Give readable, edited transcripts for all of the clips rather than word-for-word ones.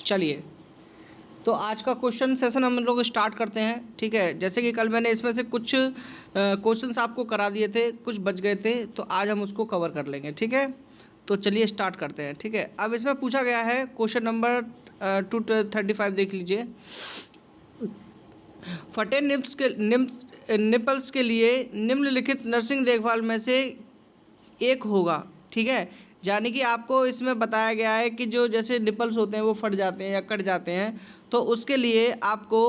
चलिए, तो आज का क्वेश्चन सेशन हम लोग स्टार्ट करते हैं। ठीक है, जैसे कि कल मैंने इसमें से कुछ क्वेश्चंस आपको करा दिए थे, कुछ बच गए थे, तो आज हम उसको कवर कर लेंगे। ठीक है, तो चलिए स्टार्ट करते हैं। ठीक है, अब इसमें पूछा गया है क्वेश्चन नंबर 235, देख लीजिए। फटे निपल्स के लिए निम्नलिखित नर्सिंग देखभाल में से एक होगा। ठीक है, यानी कि आपको इसमें बताया गया है कि जो जैसे निपल्स होते हैं वो फट जाते हैं या कट जाते हैं, तो उसके लिए आपको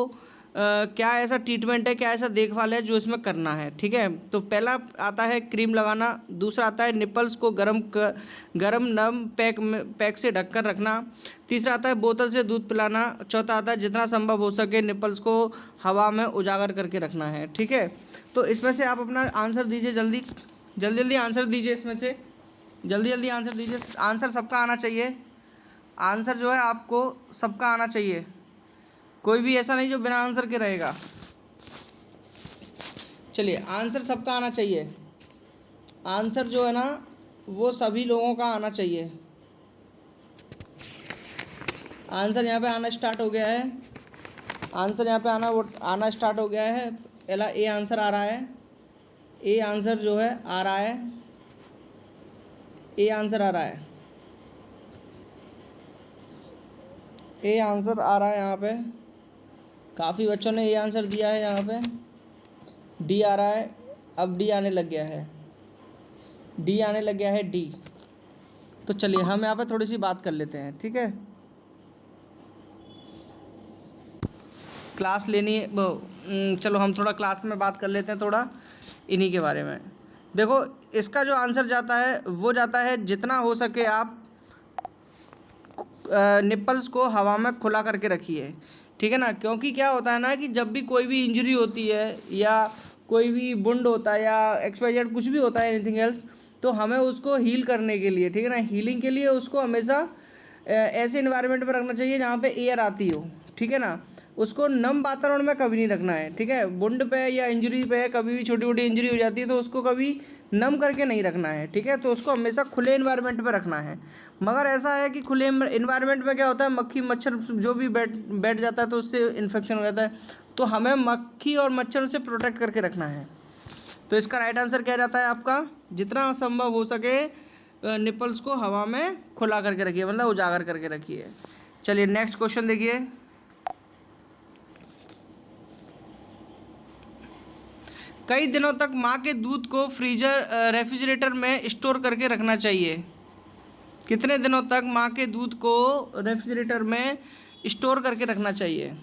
क्या ऐसा ट्रीटमेंट है, क्या ऐसा देखभाल है जो इसमें करना है। ठीक है, तो पहला आता है क्रीम लगाना, दूसरा आता है निपल्स को गरम नम पैक से ढककर रखना, तीसरा आता है बोतल से दूध पिलाना, चौथा आता है जितना संभव हो सके निपल्स को हवा में उजागर करके रखना है। ठीक है, तो इसमें से आप अपना आंसर दीजिए, जल्दी जल्दी जल्दी आंसर दीजिए, इसमें से जल्दी जल्दी आंसर दीजिए। आंसर सबका आना चाहिए, आंसर जो है आपको सबका आना चाहिए, कोई भी ऐसा नहीं जो बिना आंसर के रहेगा। चलिए, आंसर सबका आना चाहिए, आंसर जो है ना वो सभी लोगों का आना चाहिए। आंसर यहाँ पे आना स्टार्ट हो गया है, आंसर यहाँ पे आना स्टार्ट हो गया है। पहला ए आंसर आ रहा है, ए आंसर जो है आ रहा है, ए आंसर आ रहा है, ए आंसर आ रहा है। यहाँ पे काफ़ी बच्चों ने ए आंसर दिया है। यहाँ पे डी आ रहा है, अब डी आने लग गया है, डी आने लग गया है, डी। तो चलिए हम यहाँ पे थोड़ी सी बात कर लेते हैं। ठीक है, क्लास लेनी है चलो हम थोड़ा क्लास में बात कर लेते हैं थोड़ा इन्हीं के बारे में। देखो, इसका जो आंसर जाता है वो जाता है जितना हो सके आप निपल्स को हवा में खुला करके रखिए। ठीक है ना, क्योंकि क्या होता है ना कि जब भी कोई भी इंजरी होती है या कोई भी वुंड होता है या एक्सपायर्ड कुछ भी होता है, एनीथिंग एल्स, तो हमें उसको हील करने के लिए, ठीक है ना, हीलिंग के लिए उसको हमेशा ऐसे इन्वायरमेंट में रखना चाहिए जहाँ पे एयर आती हो। ठीक है ना, उसको नम वातावरण में कभी नहीं रखना है। ठीक है, वुंड पे या इंजरी पे कभी भी छोटी मोटी इंजरी हो जाती है तो उसको कभी नम करके नहीं रखना है। ठीक है, तो उसको हमेशा खुले इन्वायरमेंट पे रखना है। मगर ऐसा है कि खुले इन्वायरमेंट में क्या होता है, मक्खी मच्छर जो भी बैठ जाता है तो उससे इन्फेक्शन हो जाता है, तो हमें मक्खी और मच्छर से प्रोटेक्ट करके रखना है। तो इसका राइट आंसर क्या जाता है आपका, जितना संभव हो सके निपल्स को हवा में खुला करके रखिए, मतलब उजागर करके रखिए। चलिए नेक्स्ट क्वेश्चन देखिए। कई दिनों तक माँ के दूध को रेफ्रिजरेटर में स्टोर करके रखना चाहिए। कितने दिनों तक माँ के दूध को रेफ्रिजरेटर में स्टोर करके रखना चाहिए?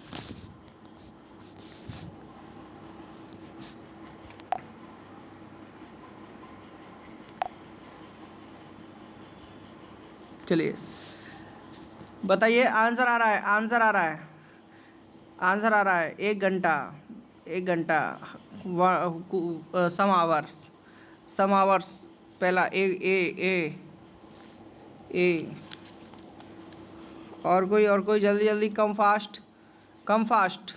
चलिए बताइए, आंसर आ रहा है, आंसर आ रहा है, आंसर आ रहा है 1 घंटा, 1 घंटा, सम आवर्स, सम आवर्स। पहला ए ए ए ए और कोई जल्दी जल्दी, कम फास्ट, कम फास्ट,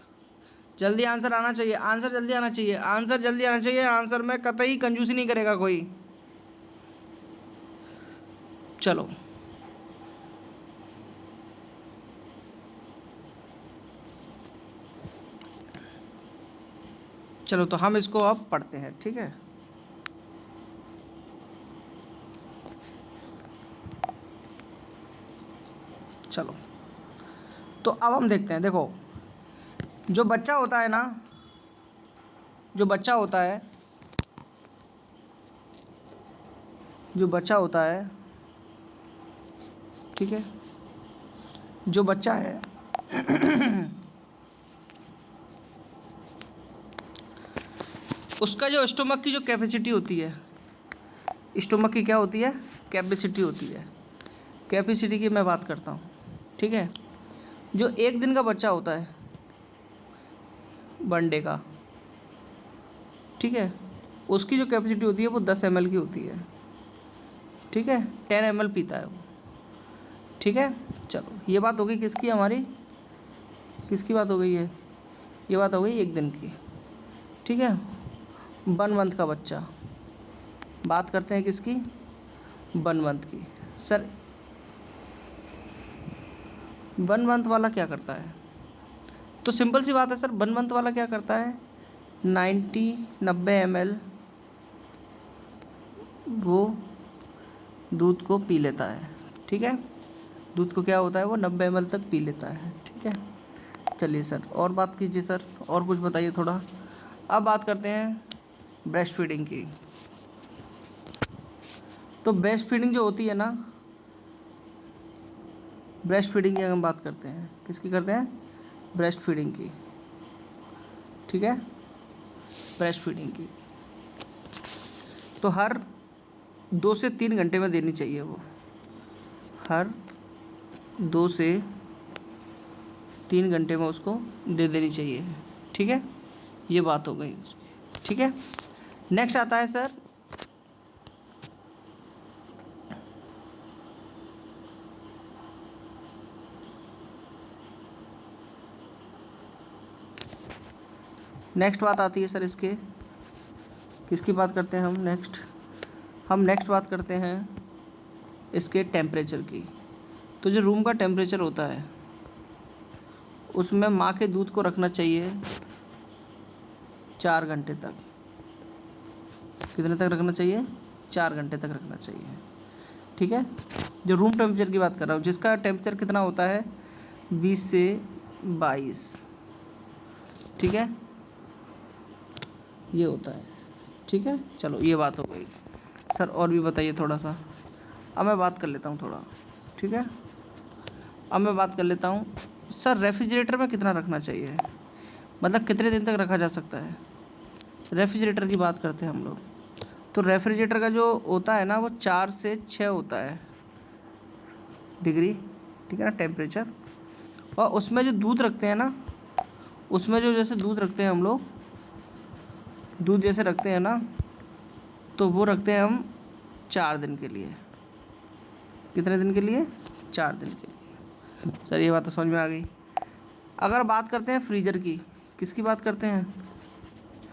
जल्दी आंसर आना चाहिए, आंसर जल्दी आना चाहिए, आंसर जल्दी आना चाहिए। आंसर में कतई कंजूसी नहीं करेगा कोई। चलो चलो, तो हम इसको अब पढ़ते हैं। ठीक है, चलो तो अब हम देखते हैं। देखो, जो बच्चा होता है ना, जो बच्चा होता है, जो बच्चा होता है, ठीक है, जो बच्चा है उसका जो स्टोमक की जो कैपेसिटी होती है, स्टोमक की क्या होती है, कैपेसिटी होती है। कैपेसिटी की मैं बात करता हूँ। ठीक है, जो 1 दिन का बच्चा होता है, 1 डे का, ठीक है, उसकी जो कैपेसिटी होती है वो 10 ml की होती है। ठीक है, 10 ml पीता है वो। ठीक है, चलो ये बात हो गई किसकी, हमारी किसकी बात हो गई है, ये बात हो गई 1 दिन की। ठीक है, 1 मंथ का बच्चा, बात करते हैं किसकी, 1 मंथ की। सर 1 मंथ वाला क्या करता है? तो सिंपल सी बात है सर, 1 मंथ वाला क्या करता है, 90 ml वो दूध को पी लेता है, ठीक है। दूध को क्या होता है, वो 90 ml तक पी लेता है, ठीक है। चलिए सर और बात कीजिए सर, और कुछ बताइए थोड़ा। अब बात करते हैं ब्रेस्ट फीडिंग की। तो ब्रेस्ट फीडिंग जो होती है ना, ब्रेस्ट फीडिंग की अगर हम बात करते हैं, किसकी करते हैं, ब्रेस्ट फीडिंग की, ठीक है, ब्रेस्ट फीडिंग की। तो हर 2 से 3 घंटे में देनी चाहिए वो, हर 2 से 3 घंटे में उसको दे देनी चाहिए, ठीक है। ये बात हो गई, ठीक है। नेक्स्ट आता है सर नेक्स्ट बात आती है सर इसके, किसकी बात करते हैं हम नेक्स्ट बात करते हैं इसके टेम्परेचर की। तो जो रूम का टेम्परेचर होता है उसमें माँ के दूध को रखना चाहिए 4 घंटे तक। कितने तक रखना चाहिए, 4 घंटे तक रखना चाहिए, ठीक है। जो रूम टेम्परेचर की बात कर रहा हूँ, जिसका टेम्परेचर कितना होता है, 20 से 22, ठीक है, ये होता है, ठीक है। चलो ये बात हो गई सर, और भी बताइए थोड़ा सा। अब मैं बात कर लेता हूँ थोड़ा, ठीक है। अब मैं बात कर लेता हूँ सर, रेफ्रिजरेटर में कितना रखना चाहिए, मतलब कितने दिन तक रखा जा सकता है। रेफ्रिजरेटर की बात करते हैं हम लोग। तो रेफ्रिजरेटर का जो होता है ना, वो 4 से 6 होता है डिग्री, ठीक है ना, टेम्परेचर। और उसमें जो दूध रखते हैं ना, उसमें जो जैसे दूध रखते हैं हम लोग, दूध जैसे रखते हैं ना, तो वो रखते हैं हम 4 दिन के लिए। कितने दिन के लिए, 4 दिन के लिए। सर ये बात तो समझ में आ गई। अगर बात करते हैं फ्रीज़र की, किसकी बात करते हैं,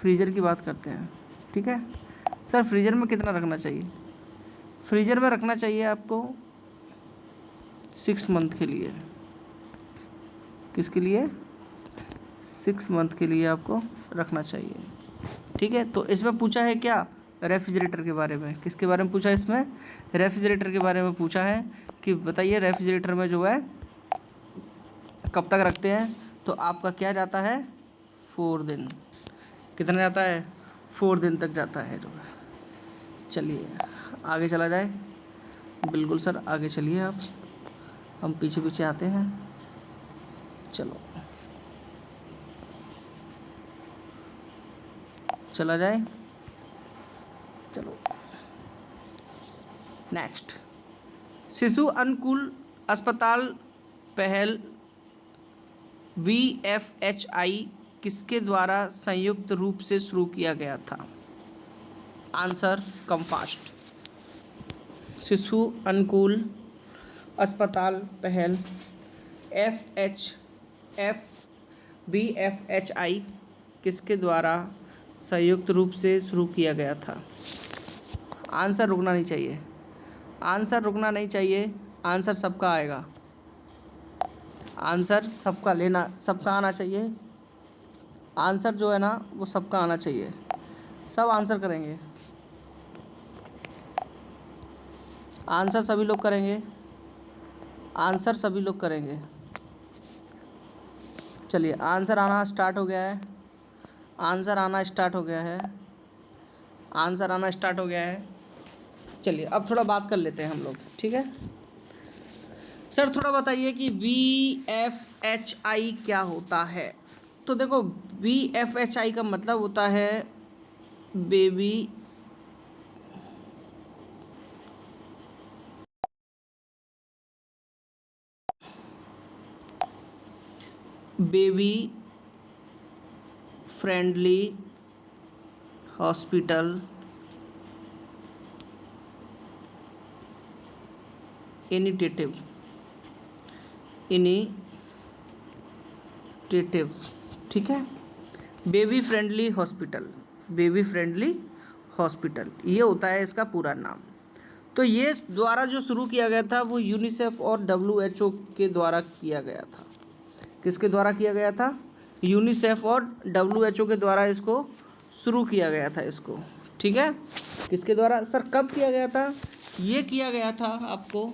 फ्रीज़र की बात करते हैं, ठीक है। सर फ्रीज़र में कितना रखना चाहिए, फ्रीज़र में रखना चाहिए आपको 6 मंथ के लिए। किसके लिए, 6 मंथ के लिए आपको रखना चाहिए, ठीक है। तो इसमें पूछा है क्या, रेफ्रिजरेटर के बारे में। किसके बारे में पूछा है इसमें, रेफ्रिजरेटर के बारे में पूछा है कि बताइए रेफ्रिजरेटर में जो है कब तक रखते हैं। तो आपका क्या जाता है, 4 दिन। कितना जाता है, 4 दिन तक जाता है जो है। चलिए आगे चला जाए, बिल्कुल सर आगे चलिए आप, हम पीछे पीछे आते हैं। चलो चला जाए, चलो नेक्स्ट, शिशु अनुकूल अस्पताल पहल VFHI किसके द्वारा संयुक्त रूप से शुरू किया गया था। Answer come fast. शिशु अनुकूल अस्पताल पहल VFHI किसके द्वारा संयुक्त रूप से शुरू किया गया था। आंसर रुकना नहीं चाहिए, आंसर रुकना नहीं चाहिए, आंसर सबका आएगा, आंसर सबका आना चाहिए। आंसर जो है ना वो सबका आना चाहिए, सब आंसर करेंगे, आंसर सभी लोग करेंगे, आंसर सभी लोग करेंगे। चलिए आंसर आना स्टार्ट हो गया है, आंसर आना स्टार्ट हो गया है, आंसर आना स्टार्ट हो गया है। चलिए अब थोड़ा बात कर लेते हैं हम लोग, ठीक है। सर थोड़ा बताइए कि VFHI क्या होता है। तो देखो VFHI का मतलब होता है बेबी फ्रेंडली हॉस्पिटल इनिशिएटिव, ठीक है। Baby friendly hospital, baby friendly hospital ये होता है इसका पूरा नाम। तो ये द्वारा जो शुरू किया गया था वो यूनिसेफ और WHO के द्वारा किया गया था। किसके द्वारा किया गया था? यूनिसेफ और WHO के द्वारा इसको शुरू किया गया था इसको, ठीक है। किसके द्वारा सर, कब किया गया था? ये किया गया था आपको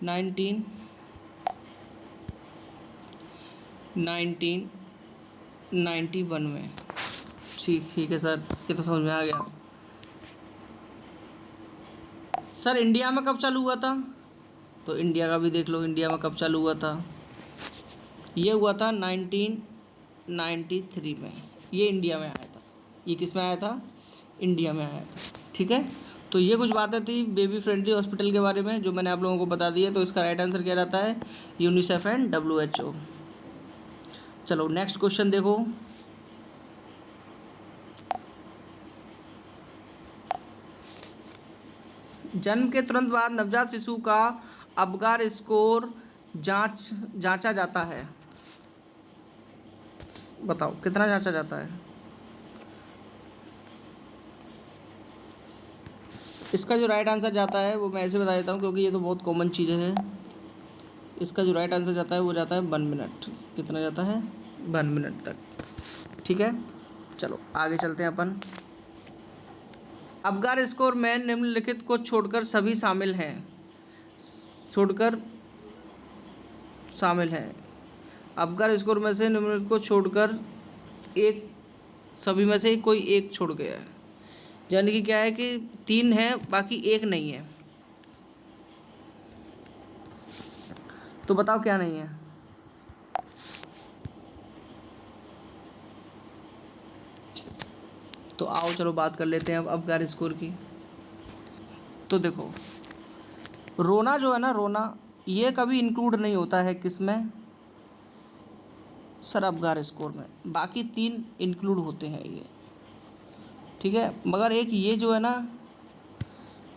1991 में। ठीक है सर, ये तो समझ में आ गया। सर इंडिया में कब चालू हुआ था? तो इंडिया का भी देख लो, इंडिया में कब चालू हुआ था। ये हुआ था 1993 में, ये इंडिया में आया था। ये किस में आया था? इंडिया में आया था, ठीक है। तो ये कुछ बातें थी बेबी फ्रेंडली हॉस्पिटल के बारे में जो मैंने आप लोगों को बता दी है। तो इसका राइट आंसर क्या रहता है? UNICEF and WHO। चलो नेक्स्ट क्वेश्चन देखो। जन्म के तुरंत बाद नवजात शिशु का अबगार स्कोर जांचा जाता है। बताओ कितना जांचा जाता है? इसका जो राइट आंसर जाता है वो मैं ऐसे बता देता हूँ क्योंकि ये तो बहुत कॉमन चीज़ है। इसका जो राइट आंसर जाता है वो जाता है 1 मिनट। कितना जाता है? 1 मिनट तक, ठीक है। चलो आगे चलते हैं अपन। अबगार स्कोर में निम्नलिखित को छोड़कर सभी शामिल हैं। अबगार स्कोर में से निम्नलिखित को छोड़कर एक, सभी में से कोई एक छोड़ गया है। यानी कि क्या है कि 3 है बाकी 1 नहीं है। तो बताओ क्या नहीं है? तो आओ चलो बात कर लेते हैं अब अबगार स्कोर की। तो देखो, रोना जो है ना, रोना ये कभी इंक्लूड नहीं होता है किसमें? सर अबगार स्कोर में। बाकी 3 इंक्लूड होते हैं ये, ठीक है। मगर एक ये जो है ना,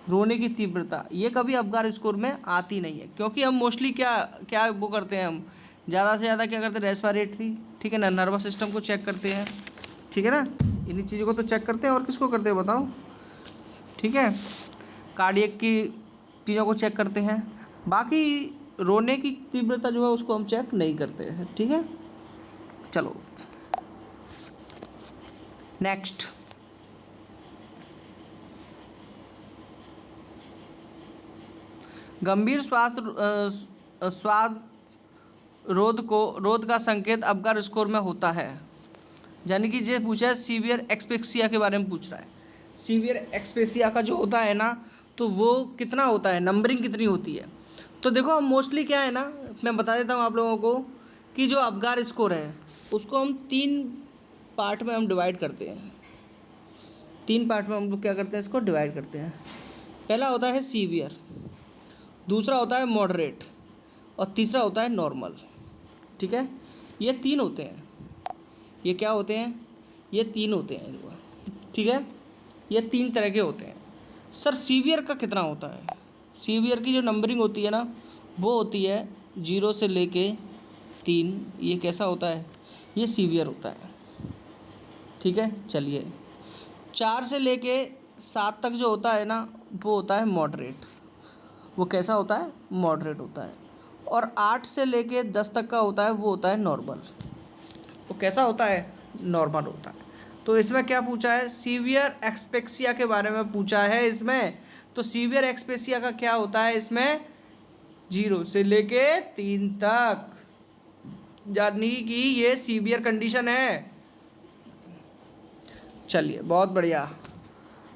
रोने की तीव्रता, ये कभी अबगार स्कोर में आती नहीं है क्योंकि हम मोस्टली क्या क्या वो करते हैं, हम ज़्यादा से ज़्यादा क्या करते हैं? रेस्पिरेटरी, ठीक है ना, नर्वस सिस्टम को चेक करते हैं, ठीक है ना। इन्हीं चीज़ों को तो चेक करते हैं और किसको करते हैं बताओ? ठीक है, कार्डियक की चीज़ों को चेक करते हैं। बाकी रोने की तीव्रता जो है उसको हम चेक नहीं करते हैं, ठीक है। चलो नेक्स्ट। गंभीर स्वाद रोध का संकेत अबगार स्कोर में होता है। यानी कि ये पूछा है सीवियर एक्सपेक्सिया के बारे में पूछ रहा है। सीवियर एक्सपेक्सिया का जो होता है ना, तो वो कितना होता है, नंबरिंग कितनी होती है? तो देखो हम मोस्टली क्या है ना, मैं बता देता हूँ आप लोगों को कि जो अबगार स्कोर है उसको हम 3 पार्ट में हम डिवाइड करते हैं। 3 पार्ट में हम लोग क्या करते हैं, इसको डिवाइड करते हैं। पहला होता है सीवियर, दूसरा होता है मॉडरेट और तीसरा होता है नॉर्मल, ठीक है। ये 3 होते हैं। ये क्या होते हैं? ये 3 होते हैं, ठीक है। ये 3 तरह के होते हैं। सर सीवियर का कितना होता है? सीवियर की जो नंबरिंग होती है ना, वो होती है 0 से लेके 3। ये कैसा होता है? ये सीवियर होता है, ठीक है। चलिए 4 से लेके 7 तक जो होता है ना, वो होता है मॉडरेट। वो कैसा होता है? मॉडरेट होता है। और 8 से लेके 10 तक का होता है, वो होता है नॉर्मल। वो कैसा होता है? नॉर्मल होता है। तो इसमें क्या पूछा है? सीवियर एक्सपेक्सिया के बारे में पूछा है इसमें। तो सीवियर एक्सपेक्सिया का क्या होता है इसमें? 0 से लेके 3 तक, यानी कि ये सीवियर कंडीशन है। चलिए बहुत बढ़िया,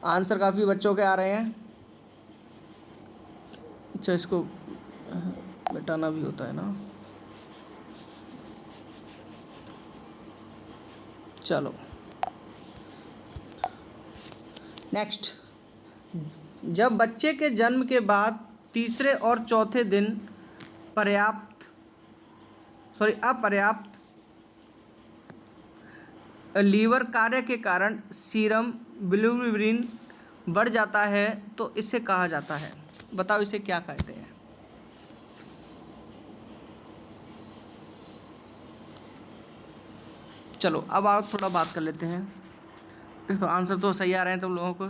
आंसर काफ़ी बच्चों के आ रहे हैं। अच्छा इसको मिटाना भी होता है ना। चलो नेक्स्ट। जब बच्चे के जन्म के बाद तीसरे और चौथे दिन अपर्याप्त लीवर कार्य के कारण सीरम बिलिरुबिन बढ़ जाता है तो इसे कहा जाता है। बताओ इसे क्या कहते हैं? चलो अब आप थोड़ा बात कर लेते हैं। इसका आंसर तो सही आ रहे हैं तुम लोगों को,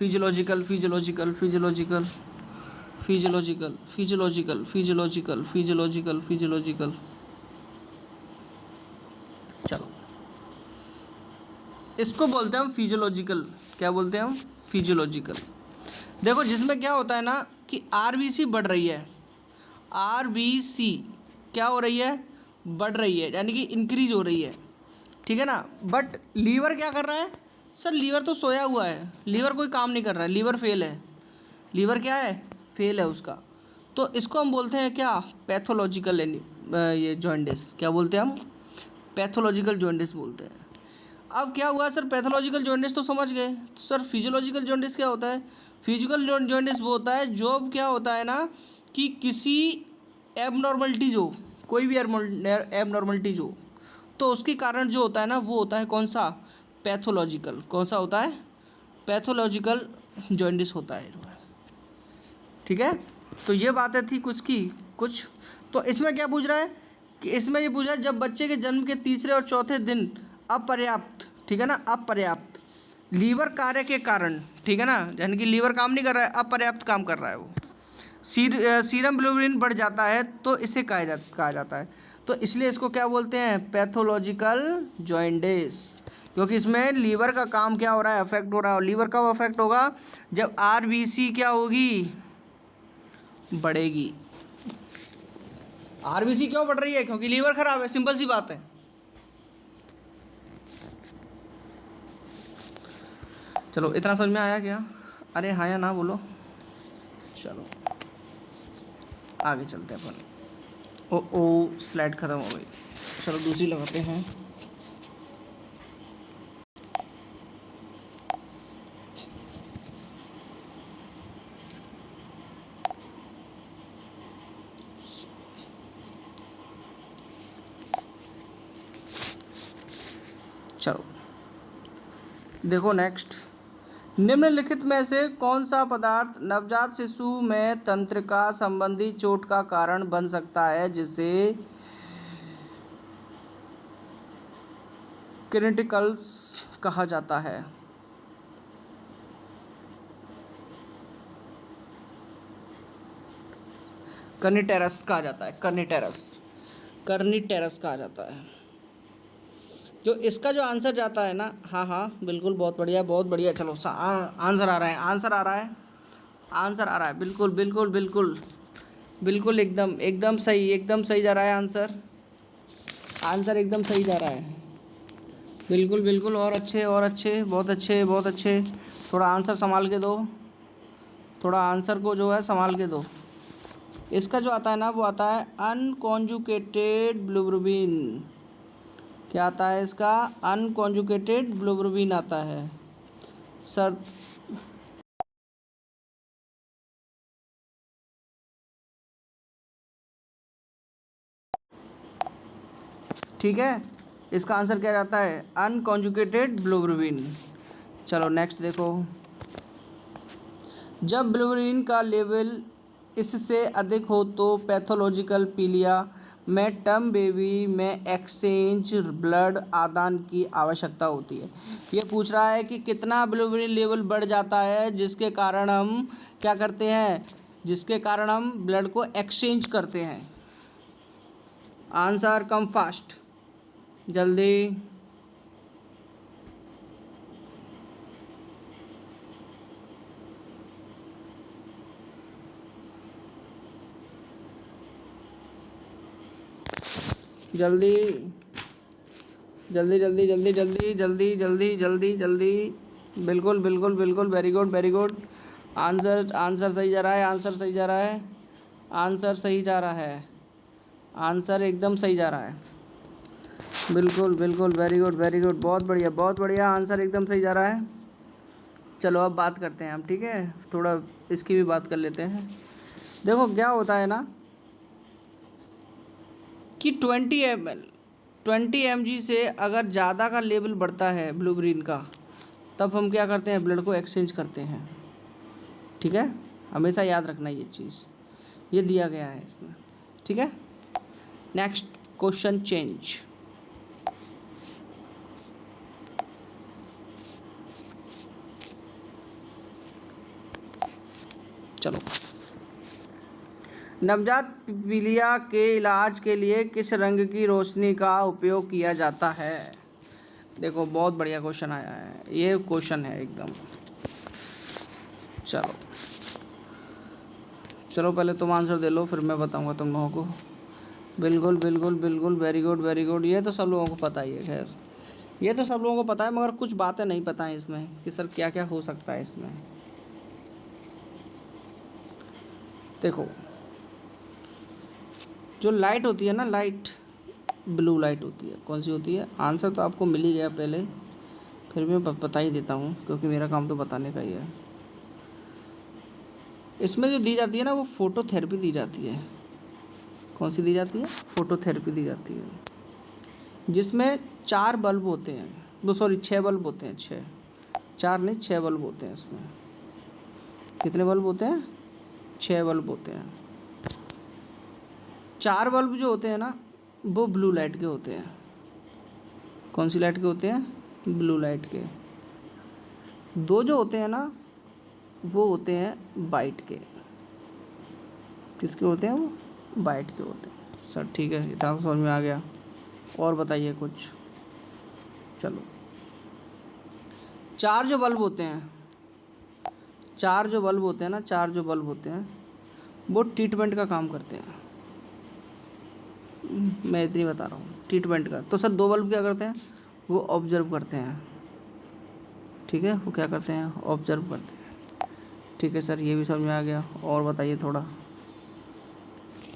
physiological physiological physiological physiological physiological physiological physiological physiological चलो, इसको बोलते हैं हम फिजियोलॉजिकल। क्या बोलते हैं हम? फिजियोलॉजिकल। देखो जिसमें क्या होता है ना कि आरबीसी बढ़ रही है, आरबीसी क्या हो रही है? बढ़ रही है, यानी कि इंक्रीज हो रही है, ठीक है ना। बट लीवर क्या कर रहा है? सर लीवर तो सोया हुआ है, लीवर कोई काम नहीं कर रहा है, लीवर फेल है। लीवर क्या है? फेल है उसका। तो इसको हम बोलते हैं क्या? पैथोलॉजिकल ये जॉइंडिस। क्या बोलते हैं हम? पैथोलॉजिकल जॉइंडिस बोलते हैं। अब क्या हुआ सर? पैथोलॉजिकल जॉइंडिस तो समझ गए। तो सर फिजियोलॉजिकल जॉइंडिस क्या होता है? फिजिकल जॉइंडिस वो होता है जो क्या होता है ना कि किसी एबनॉर्मलिटीज हो, कोई भी एबनॉर्मलिटीज हो, तो उसके कारण जो होता है ना वो होता है कौन सा? पैथोलॉजिकल। कौन सा होता है? पैथोलॉजिकल जॉइंडिस होता है, ठीक है। तो ये बातें थी कुछ की कुछ। तो इसमें क्या पूछ रहा है कि इसमें ये पूछ रहा है जब बच्चे के जन्म के तीसरे और चौथे दिन अपर्याप्त, ठीक है ना, अपर्याप्त लीवर कार्य के कारण, ठीक है ना, यानी कि लीवर काम नहीं कर रहा है, अपर्याप्त काम कर रहा है वो, सीरम बिलिरुबिन बढ़ जाता है, तो इसे कहा जाता है। तो इसलिए इसको क्या बोलते हैं? Pathological jaundice. क्योंकि इसमें लीवर का काम क्या हो रहा है? अफेक्ट हो रहा है। और लीवर कब अफेक्ट होगा? जब आरबीसी क्या होगी? बढ़ेगी। आरबीसी क्यों बढ़ रही है? क्योंकि लीवर खराब है, सिंपल सी बात है। चलो इतना समझ में आया क्या? अरे हाँ या ना बोलो। चलो आगे चलते हैं अपन। ओ स्लाइड खत्म हो गई, चलो दूसरी लगाते हैं। चलो देखो नेक्स्ट, निम्नलिखित में से कौन सा पदार्थ नवजात शिशु में तंत्रिका संबंधी चोट का कारण बन सकता है, जिसे क्रिटिकल्स कहा जाता है? कर्निटेरस कहा जाता है, कर्निटेरस, कर्निटेरस कहा जाता है। जो इसका जो आंसर जाता है ना, हाँ हाँ बिल्कुल, बहुत बढ़िया बहुत बढ़िया। चलो आंसर आ रहा है, आंसर आ रहा है, आंसर आ रहा है, बिल्कुल बिल्कुल बिल्कुल बिल्कुल, एकदम एकदम सही, एकदम सही जा रहा है आंसर, आंसर एकदम सही जा रहा है, बिल्कुल बिल्कुल। और अच्छे और अच्छे, बहुत अच्छे बहुत अच्छे। थोड़ा आंसर संभाल के दो, थोड़ा आंसर को जो है संभाल के दो। इसका जो आता है ना वो आता है अनकॉन्जुकेटेड बिलिरुबिन। क्या आता है इसका? अनकॉन्जुकेटेड बिलिरुबिन आता है सर। ठीक है, इसका आंसर क्या जाता है? अनकॉन्जुकेटेड बिलिरुबिन। चलो नेक्स्ट देखो, जब बिलिरुबिन का लेवल इससे अधिक हो तो पैथोलॉजिकल पीलिया में टर्म बेबी में एक्सचेंज ब्लड आदान की आवश्यकता होती है। ये पूछ रहा है कि कितना बिलिरुबिन लेवल बढ़ जाता है जिसके कारण हम क्या करते हैं? जिसके कारण हम ब्लड को एक्सचेंज करते हैं। आंसर कम फास्ट, जल्दी। जल्दी जल्दी जल्दी जल्दी जल्दी जल्दी जल्दी जल्दी जल्दी, बिल्कुल बिल्कुल बिल्कुल, very good very good. Answer answer सही जा रहा है, आंसर सही जा रहा है, आंसर सही जा रहा है, आंसर एकदम सही जा रहा है, बिल्कुल बिल्कुल, वेरी गुड वेरी गुड, बहुत बढ़िया बहुत बढ़िया, आंसर एकदम सही जा रहा है। चलो अब बात करते हैं हम, ठीक है, थोड़ा इसकी भी बात कर लेते हैं। देखो क्या होता है ना कि 20 mg से अगर ज़्यादा का लेवल बढ़ता है बिलिरुबिन का, तब हम क्या करते हैं? ब्लड को एक्सचेंज करते हैं, ठीक है, हमेशा याद रखना ये चीज़, ये दिया गया है इसमें, ठीक है। Next question change. चलो, नवजात पीलिया के इलाज के लिए किस रंग की रोशनी का उपयोग किया जाता है? देखो बहुत बढ़िया क्वेश्चन आया है, ये क्वेश्चन है एकदम। चलो चलो पहले तुम आंसर दे लो, फिर मैं बताऊंगा तुम लोगों को। बिल्कुल बिल्कुल बिल्कुल, वेरी गुड वेरी गुड। ये तो सब लोगों को पता ही है, खैर ये तो सब लोगों को पता है, मगर कुछ बातें नहीं पता है इसमें कि सर क्या क्या हो सकता है इसमें। देखो जो लाइट होती है ना, लाइट ब्लू लाइट होती है। कौन सी होती है? आंसर तो आपको मिल ही गया पहले, फिर भी मैं बता ही देता हूँ क्योंकि मेरा काम तो बताने का ही है। इसमें जो दी जाती है ना, वो फोटोथेरेपी दी जाती है। कौन सी दी जाती है? फोटोथेरेपी दी जाती है, जिसमें 4 बल्ब होते हैं, वो सॉरी 6 बल्ब होते हैं, 6, 4 नहीं 6 बल्ब होते हैं इसमें। कितने बल्ब होते हैं? 6 बल्ब होते हैं। 4 बल्ब जो होते हैं ना, वो ब्लू लाइट के होते हैं। कौन सी लाइट के होते हैं? ब्लू लाइट के। 2 जो होते हैं ना, वो होते हैं वाइट के। किसके होते हैं वो? वाइट के होते हैं। सर ठीक है, इतना तो समझ में आ गया। और बताइए कुछ। चलो, 4 जो बल्ब होते हैं, 4 जो बल्ब होते हैं ना, 4 जो बल्ब होते हैं, वो ट्रीटमेंट का काम करते हैं। मैं इतनी बता रहा हूँ, ट्रीटमेंट का। तो सर 2 बल्ब क्या करते हैं? वो ऑब्जर्व करते हैं। ठीक है, वो क्या करते हैं? ऑब्जर्व करते हैं। ठीक है सर, ये भी समझ में आ गया। और बताइए थोड़ा।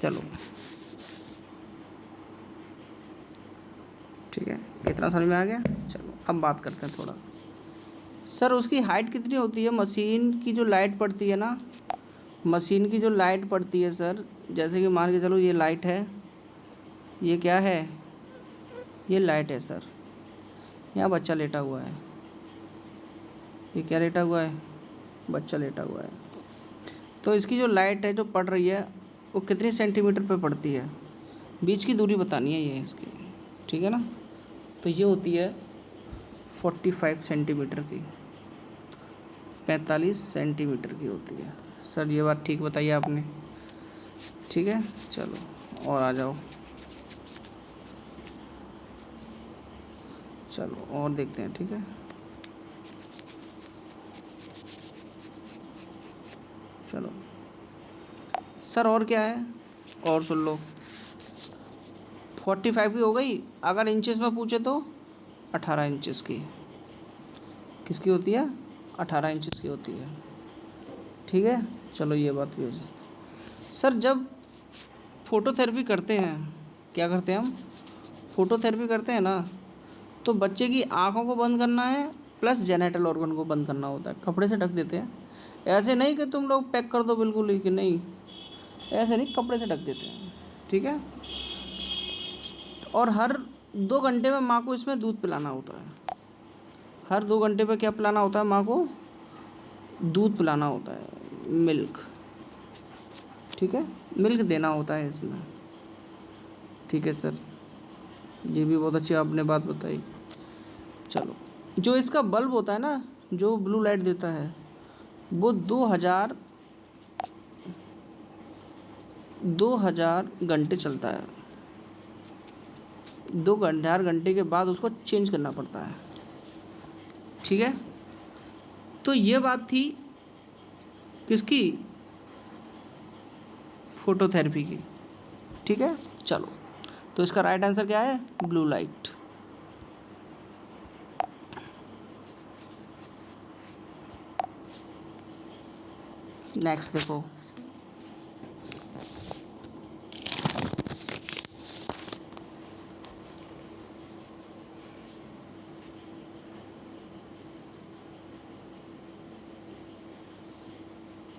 चलो ठीक है, इतना समझ में आ गया। चलो अब बात करते हैं थोड़ा। सर उसकी हाइट कितनी होती है? मशीन की जो लाइट पड़ती है ना, मशीन की जो लाइट पड़ती है सर, जैसे कि मान के चलो ये लाइट है, ये क्या है? ये लाइट है सर। यहाँ बच्चा लेटा हुआ है, ये क्या लेटा हुआ है? बच्चा लेटा हुआ है। तो इसकी जो लाइट है जो पड़ रही है, वो कितनी सेंटीमीटर पे पड़ती है? बीच की दूरी बतानी है ये इसकी, ठीक है ना। तो ये होती है 45 सेंटीमीटर की, 45 सेंटीमीटर की होती है। सर ये बात ठीक बताइए आपने, ठीक है। चलो और आ जाओ, चलो और देखते हैं, ठीक है। चलो सर और क्या है? और सुन लो, 45 की हो गई। अगर इंचेस में पूछे तो 18 इंचेस की। किसकी होती है? 18 इंचेस की होती है, ठीक है। चलो ये बात भी हो जाए। सर जब फोटोथेरेपी करते हैं, क्या करते हैं हम? फोटोथेरेपी करते हैं ना, तो बच्चे की आँखों को बंद करना है, प्लस जेनिटल ऑर्गन को बंद करना होता है। कपड़े से ढक देते हैं, ऐसे नहीं कि तुम लोग पैक कर दो बिल्कुल ही, कि नहीं, ऐसे नहीं, कपड़े से ढक देते हैं, ठीक है। और हर 2 घंटे में माँ को इसमें दूध पिलाना होता है। हर 2 घंटे पे क्या पिलाना होता है? माँ को दूध पिलाना होता है, मिल्क, ठीक है। मिल्क देना होता है इसमें, ठीक है सर। ये भी बहुत अच्छी आपने बात बताई। चलो, जो इसका बल्ब होता है ना, जो ब्लू लाइट देता है, वो 2000 घंटे चलता है। 2 घंटे के बाद उसको चेंज करना पड़ता है, ठीक है। तो ये बात थी किसकी? फोटोथेरेपी की, ठीक है। चलो, तो इसका राइट आंसर क्या है? Blue light. नेक्स्ट देखो,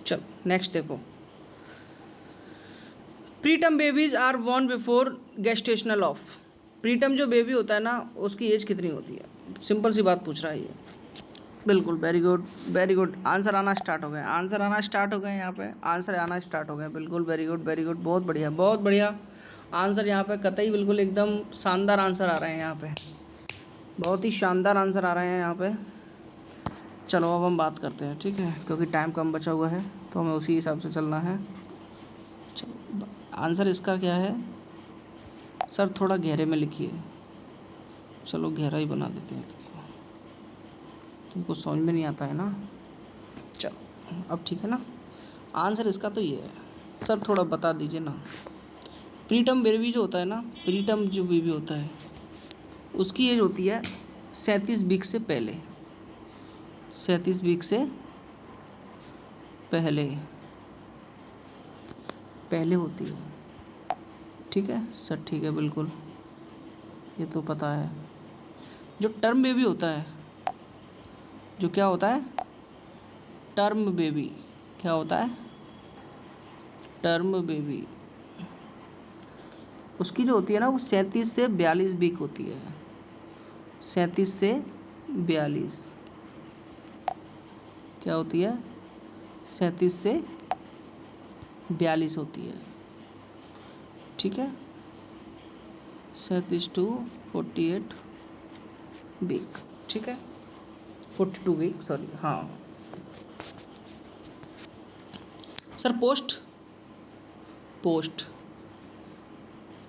चलो नेक्स्ट देखो, preterm babies are born before gestational of. Preterm जो बेबी होता है ना, उसकी एज कितनी होती है? सिंपल सी बात पूछ रहा है ये। बिल्कुल, very good very good. Answer आना स्टार्ट हो गए, आंसर आना स्टार्ट हो गए, यहाँ पे आंसर आना स्टार्ट हो गए। बिल्कुल वेरी गुड वेरी गुड, बहुत बढ़िया बहुत बढ़िया आंसर यहाँ पे, कतई बिल्कुल एकदम शानदार आंसर आ रहे हैं यहाँ पे, बहुत ही शानदार आंसर आ रहे हैं यहाँ पे। चलो अब हम बात करते हैं, ठीक है, क्योंकि टाइम कम बचा हुआ है, तो हमें उसी हिसाब से चलना है। चलो आंसर इसका क्या है सर, थोड़ा गहरे में लिखिए। चलो गहरा ही बना देते हैं, तुमको समझ में नहीं आता है ना। चलो अब ठीक है ना, आंसर इसका तो ये है। सर थोड़ा बता दीजिए ना, प्रीटर्म बेबी जो होता है ना, प्रीटर्म जो बेबी होता है उसकी एज होती है 37 वीक से पहले, 37 वीक से पहले पहले होती है। ठीक है सर, ठीक है बिल्कुल, ये तो पता है। जो टर्म बेबी होता है, जो क्या होता है, टर्म बेबी, क्या होता है, टर्म बेबी, उसकी जो होती है ना वो 37 से 42 वीक होती है। 37 से 42 क्या होती है, 37 से 42 होती है। ठीक है, 37 to 48 वीक। ठीक है, 42 वीक, सॉरी। हाँ सर, पोस्ट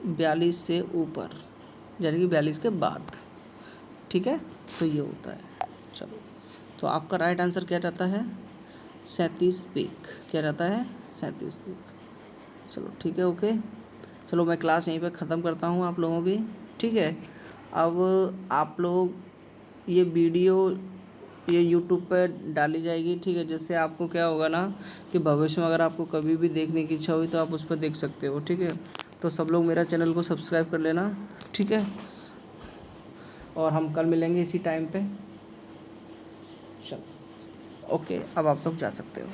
42 से ऊपर, यानी कि 42 के बाद। ठीक है, तो ये होता है। चलो, तो आपका राइट आंसर क्या रहता है, 37 वीक। क्या रहता है, 37 वीक। चलो ठीक है, ओके। चलो मैं क्लास यहीं पे ख़त्म करता हूँ आप लोगों की। ठीक है, अब आप लोग ये वीडियो ये यूट्यूब पर डाली जाएगी। ठीक है, जिससे आपको क्या होगा ना कि भविष्य में अगर आपको कभी भी देखने की इच्छा हुई तो आप उस पर देख सकते हो। ठीक है, तो सब लोग मेरा चैनल को सब्सक्राइब कर लेना। ठीक है, और हम कल मिलेंगे इसी टाइम पे। चलो ओके, अब आप लोग जा सकते हो।